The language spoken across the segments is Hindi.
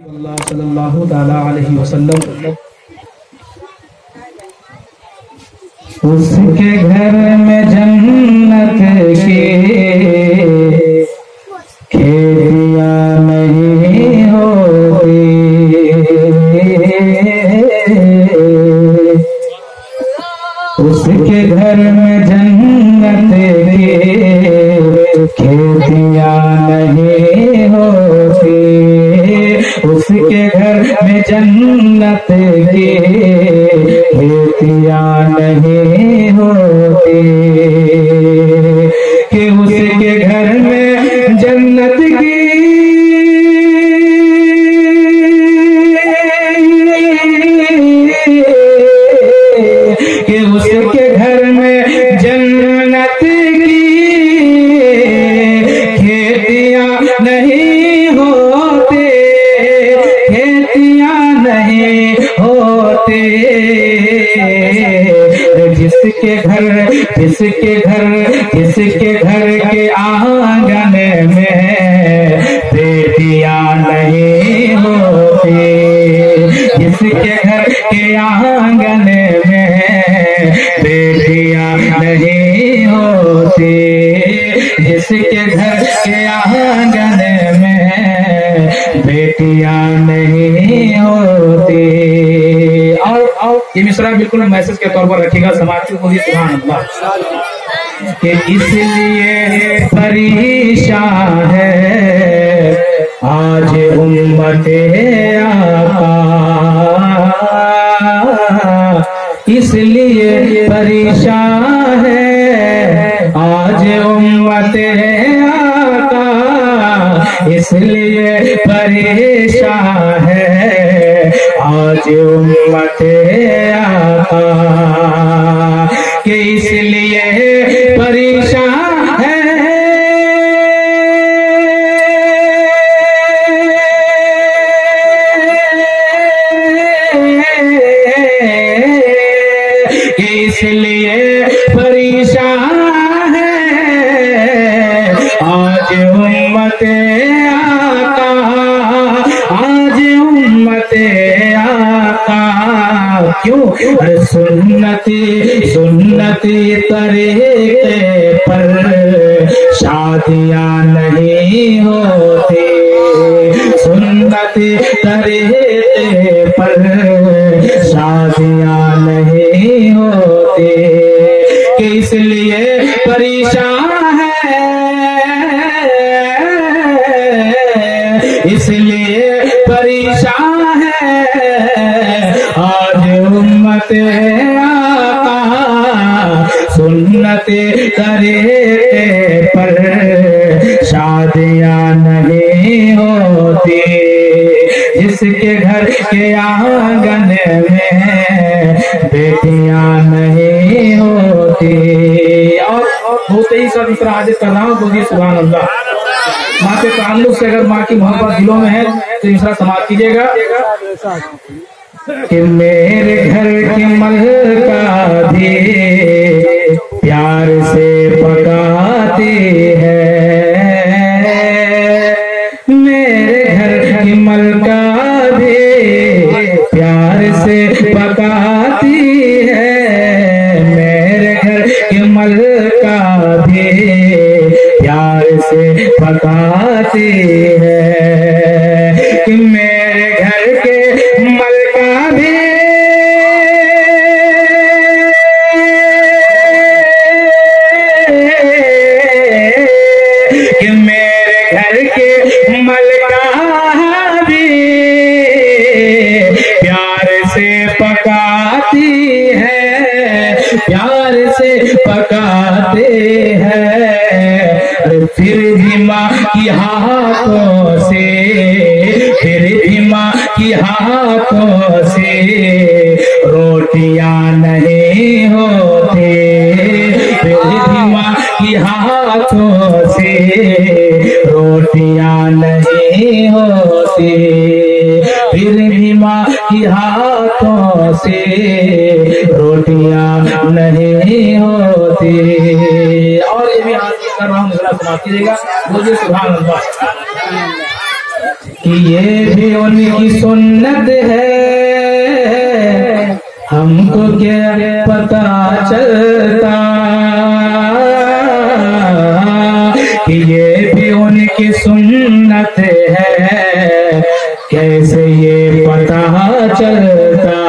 सल्लल्लाहु ताला अलैहि वसल्लम। उसके घर में जन्नत की खेतियां नहीं होती, उसके घर में जन्नत की खेतियां नहीं होती, उसके घर में जन्नत की खेतियां नहीं होती, कि उसके घर में जन्नत की कि उसके घर में जन्नत की खेतियां नहीं होते, खेतियां नहीं होते, जिसके घर के आंगन में बेटियां नहीं होती, जिसके घर के आंगन में बेटियां नहीं होती, जिसके घर के आंगन में बेटियां नहीं होती। और ये मिसरा बिल्कुल मैसेज के तौर पर रखिएगा समाज को, बोलिए सुभान अल्लाह। कि इसलिए परेशान है आज उम्मते आका, इसलिए परेशान है आज उम्मते आका, इसलिए परेशान है आज उम्मते आका, कि इसलिए परेशान है कि इसलिए परेशान है आज उम्मते आका, आज उम्मते आका। क्यों? सुन्नती तरीके पर शादियां नहीं होती, सुन्नती तरीके पर शादियां नहीं होती, कि इसलिए परेशान है, इसलिए परेशान है आज उम्मते आका, सुन्नते तरीके पर शादियां नहीं होती, जिसके घर के आंगन में बेटियां नहीं होती। और होते ही सब दूसरा हाजिर कर रहा हूँ, बोलिए सुभान अल्लाह। माँ के ताल्लुक से अगर माँ की मोहब्बत दिलों में है तो दूसरा समाप्त कीजिएगा। कि मेरे घर की मलका भी प्यार से पकाती है, मेरे घर की मलका भी प्यार से पकाती है, मेरे घर की मलका भी प्यार से पकाती है, कि मेरे घर के मलका भी कि मेरे घर के मलका भी प्यार से पकाती है, प्यार से पकाते हैं, फिर भी माँ की हाथों से, फिर भी माँ की हाथों से रोटियां नहीं होती, फिर भी माँ की हाथों से रोटियां नहीं होती, फिर भी माँ की हाथों से रोटियां नहीं होती। और ये भी हाथ कर रहा हूँ, समाप्त कीजिएगा, बोलिए सुभान अल्लाह। कि ये भी उनकी सुन्नत है, हमको क्या पता चलता कि ये भी उनकी सुन्नत है, कैसे ये पता चलता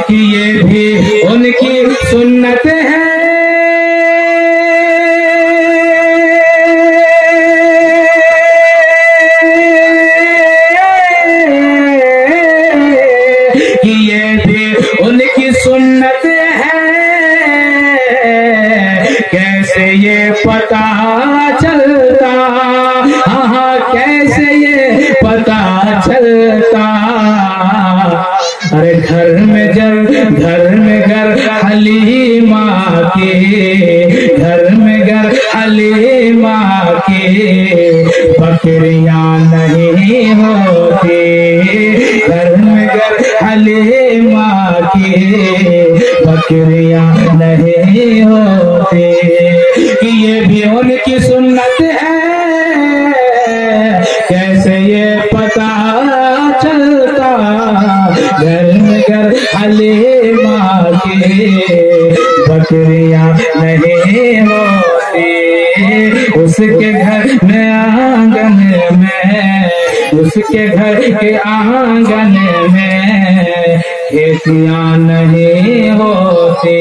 कि ये भी उनकी सुन्नत है। कि ये भी उनकी सुन्नत है, कैसे ये पता चलता, हाँ कैसे ये पता चलता। अरे घर में घर हलीमा के, घर में घर हलीमा के बकरियां नहीं होती, घर में घर हलीमा की बकरियां नहीं होती कि ये भी उनकी सुन्नत है, कैसे ये पता चलता। घर में घर हलीमा की बकरियां नहीं होती, उसके घर में आंगन में, उसके घर के आंगन में खेतियां नहीं होती,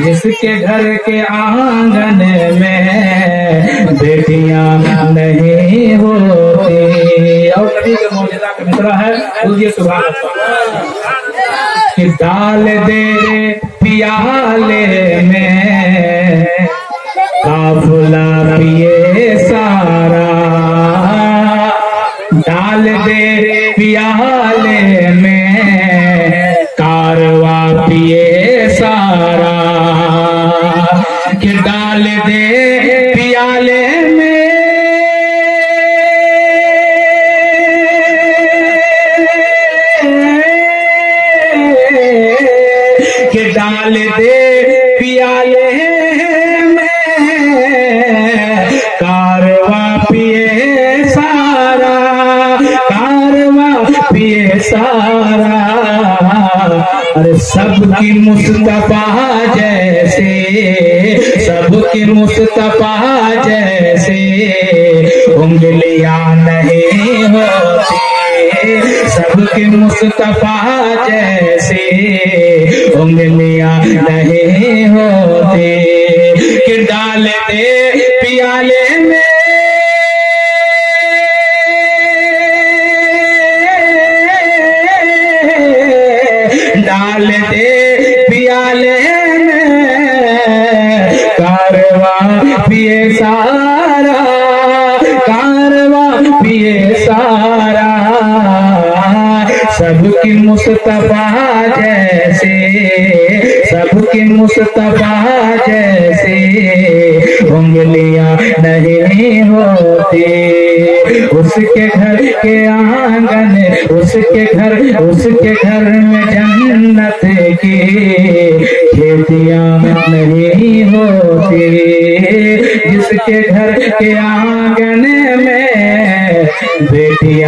जिसके घर के आंगन में बेटियां नहीं होती। और नबी के मौजूदा का मिसरा है, बोलिए सुभान अल्लाह। कि डाल दे पियाले में काफिला पिए सारा, डाल दे पियाले में कारवा पिए सारा, कि डाल दे पियाले में, कि डाल दे पियाले कारवा पिए सारा, कारवा पिए सारा। अरे सबकी मुस्तफा जैसे, सबकी मुस्तफा जैसे उंगलियां नहीं होती, सबकी मुस्तफा जैसे उंगलियां नहीं होती। कि डाल दे पियाले में, डाल दे पियाले में कारवा पिए सारा, कारवा पिए सारा। सबकी मुस्तफा जैसे, सबकी मुस्तफा जैसे उंगलियां नहीं होती, उसके घर के आंगन, उसके घर में जन्नत की खेतियां नहीं होती, जिसके घर के आंगन में बेटियां